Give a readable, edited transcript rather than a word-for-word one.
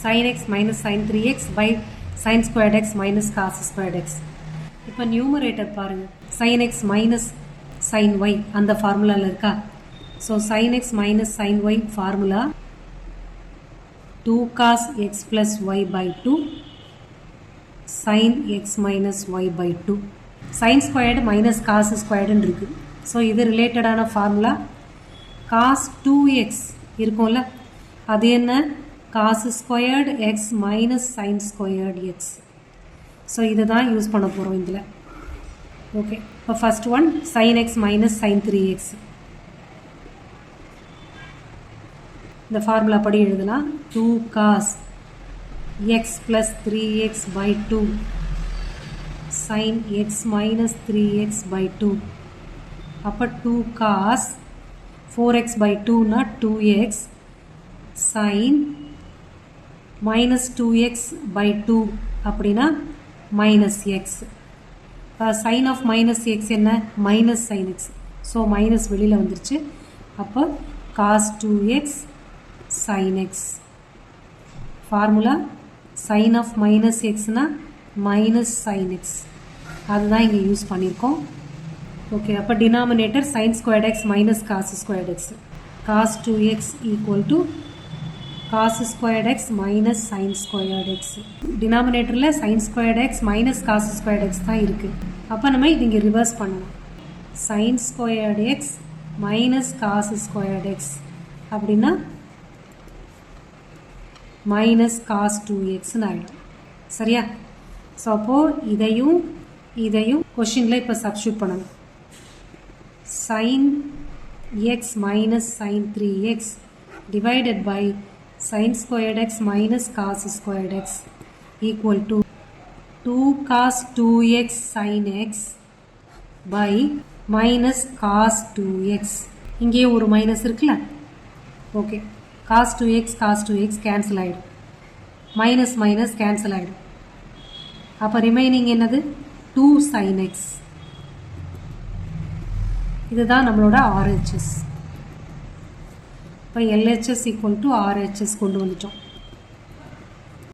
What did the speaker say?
sin x minus sin 3x by sin squared x minus cos squared x. இப்போ numerator பாருங்க, sin x minus sin y அந்த ஃபார்முலாவில் இருக்கா? So sin x minus sin y formula 2 cos x plus y by 2 sin x minus y by 2. sin squared minus cos squared இருக்கு. So இது ரிலேட்டடான formula cos 2x இருக்கும்ல, அது என்ன? cos squared x minus sin squared x. So இதை தான் use பண்ண போகிறோம் இதில். ஓகே, இப்போ first one sin x minus sin 3x. இந்த ஃபார்முலா படி எழுதலாம். 2 cos x plus 3x by 2 sin x minus 3x by 2. அப்போ 2 cos 4x by 2 னா 2x sin minus 2x by 2 அப்படின்னா minus x. sin of minus x என்ன? minus sin x. So minus வெளியில் வந்துருச்சு. அப்போ cos 2x sin x. Formula sin of minus xனா minus sin x. அதுதான் இங்கே use பண்ணியிருக்கோம். Okay, அப்போ denominator sin squared x minus cos squared x. cos 2x equal to cos squared x minus sin squared x. டினாமினேட்டரில் sin squared x minus cos squared x தான் இருக்குது. அப்போ நம்ம இது இங்கே ரிவர்ஸ் பண்ணணும். sin squared x minus cos squared x அப்படின்னா minus cos 2xன்னு ஆகிடும். சரியா? ஸோ அப்போது இதையும் கொஷினில் இப்போ சப்ஸ்டியூட் பண்ணணும். sin x minus sin 3x divided by sin squared x minus cos squared x equal to 2 cos 2x sin x by minus cos 2x. இங்கே ஒரு மைனஸ் இருக்குல்ல? ஓகே, cos 2x கேன்சல் ஆகிடும், minus minus cancel ஆகிடும். அப்போ remaining என்னது? 2 sin x. இதுதான் நம்மளோட RHS. இப்போ LHS equal to RHS கொண்டு வந்துட்டோம்.